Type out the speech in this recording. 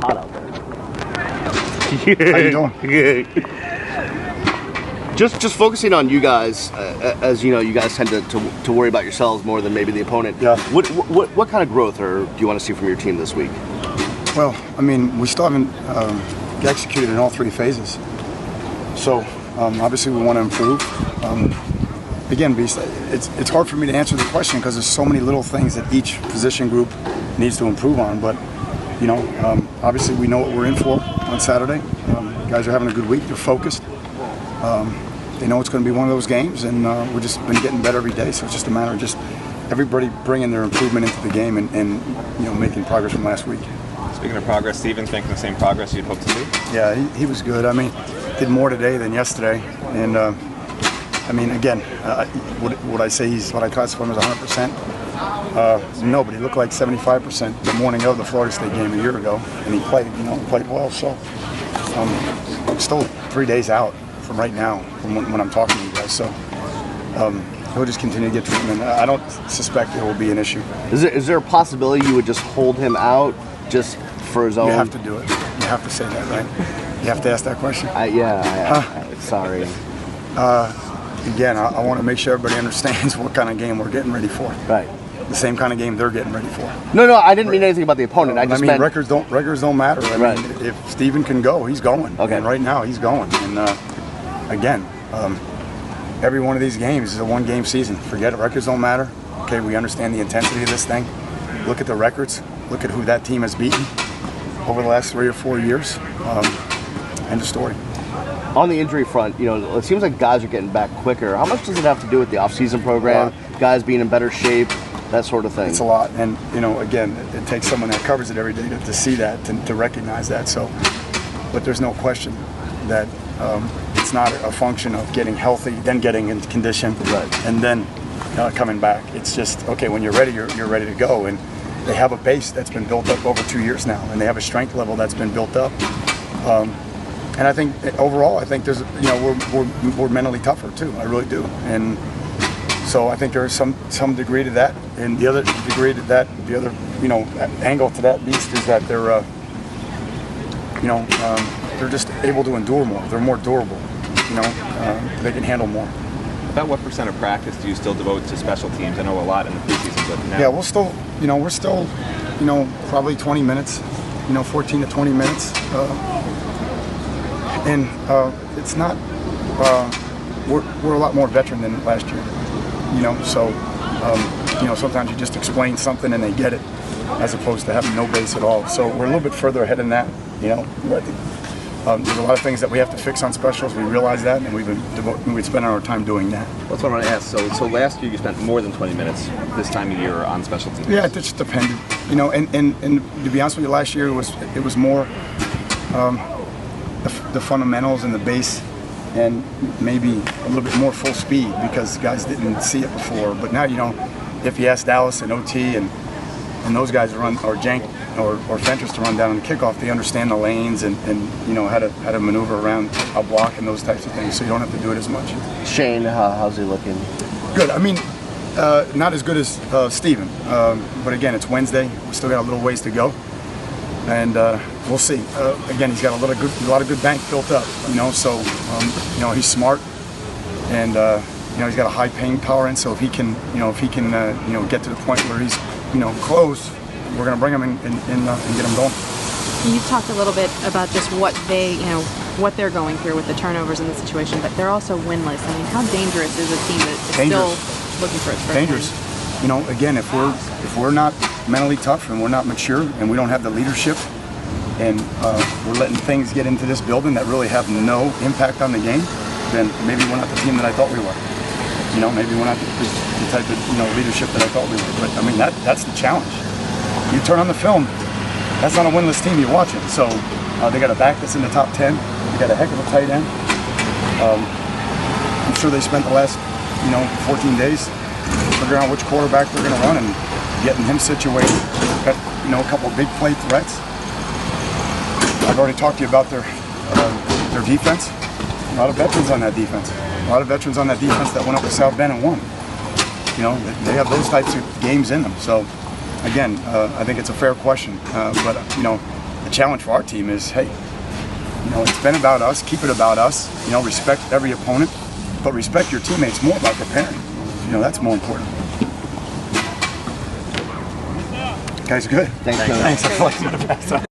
hot out there. How you doing? Good. Just focusing on you guys, as you know, you guys tend to worry about yourselves more than maybe the opponent. Yeah. What kind of growth do you want to see from your team this week? Well, I mean, we still haven't executed in all three phases. So obviously we want to improve. Again, Beast, it's hard for me to answer the question because there's so many little things that each position group needs to improve on. But you know, obviously we know what we're in for on Saturday. Guys are having a good week. They're focused. They know it's going to be one of those games, and we've just been getting better every day. So it's just a matter of just everybody bringing their improvement into the game and you know, making progress from last week. Speaking of progress, Steven's making the same progress you'd hope to see? Yeah, he was good. I mean, did more today than yesterday. And I mean, again, would I say what I classify him as 100%? No, but he looked like 75% the morning of the Florida State game a year ago, and he played well. So still 3 days out from right now, from when I'm talking to you guys. So he'll just continue to get treatment. I don't suspect it will be an issue. Is there a possibility you would just hold him out just for his own? You have to do it. You have to say that, right? You have to ask that question. Sorry. Again, I want to make sure everybody understands what kind of game we're getting ready for. Right. The same kind of game they're getting ready for. No, I didn't mean anything about the opponent. I mean records don't matter. I mean, if Steven can go, he's going. Okay. And right now, he's going. And again, every one of these games is a one-game season. Forget it. Records don't matter. Okay, we understand the intensity of this thing. Look at the records. Look at who that team has beaten over the last 3 or 4 years. End of story. On the injury front, you know, it seems like guys are getting back quicker. How much does it have to do with the off-season program, guys being in better shape, that sort of thing? It's a lot, and you know, again, it takes someone that covers it every day to see that, to recognize that. So, but there's no question that it's not a function of getting healthy, then getting into condition, and then coming back. It's just, okay, when you're ready, you're ready to go. And they have a base that's been built up over 2 years now, and they have a strength level that's been built up. And I think overall, I think there's, you know, we're mentally tougher too. I really do. And so I think there is some degree to that. And the other degree to that, the other, you know, angle to that beast is that they're, you know, they're just able to endure more. They're more durable. You know, they can handle more. About what % of practice do you still devote to special teams? I know a lot in the preseason, but now. Yeah, we're still, you know, probably 20 minutes, you know, 14 to 20 minutes. And it's not, we're a lot more veteran than last year, you know, so, you know, sometimes you just explain something and they get it, as opposed to having no base at all. So we're a little bit further ahead in that, you know. But, there's a lot of things that we have to fix on specials. We realize that, and we've spent our time doing that. That's what I want to ask. So last year you spent more than 20 minutes this time of year on special teams. Yeah, it just depended, you know. And to be honest with you, last year it was more the fundamentals and the base, and maybe a little bit more full speed because guys didn't see it before. But now, you know, if you ask Dallas and OT and those guys to run, or Jank or Fentress to run down on the kickoff, they understand the lanes and you know how to maneuver around a block and those types of things, so you don't have to do it as much. Shane, how's he looking? Good. I mean, not as good as Steven, but again, it's Wednesday. We still got a little ways to go, and we'll see. Again, he's got a lot of good bank built up, you know. So you know, he's smart, and you know, he's got a high pain tolerance. So if he can, you know, get to the point where he's, you know, close, we're going to bring him in and get him going. You've talked a little bit about just what they're going through with the turnovers in the situation, but they're also winless. I mean, how dangerous is a team that is still looking for its first dangerous win? You know, again, if we're not mentally tough and we're not mature and we don't have the leadership and we're letting things get into this building that really have no impact on the game, then maybe we're not the team that I thought we were. You know, maybe we're not the type of, you know, leadership that I thought we were. But I mean, that's the challenge. You turn on the film, that's not a winless team you're watching. So they got a back that's in the top 10. They got a heck of a tight end. I'm sure they spent the last, you know, 14 days figuring out which quarterback they're going to run and getting him situated. Got, you know, a couple of big play threats. I've already talked to you about their defense. A lot of veterans on that defense. A lot of veterans on that defense that went up to South Bend and won. You know, they have those types of games in them. So, again, I think it's a fair question. But, you know, the challenge for our team is, hey, you know, it's been about us. Keep it about us. You know, respect every opponent, but respect your teammates more by preparing. You know, that's more important. Guys, good. Thanks. Thanks.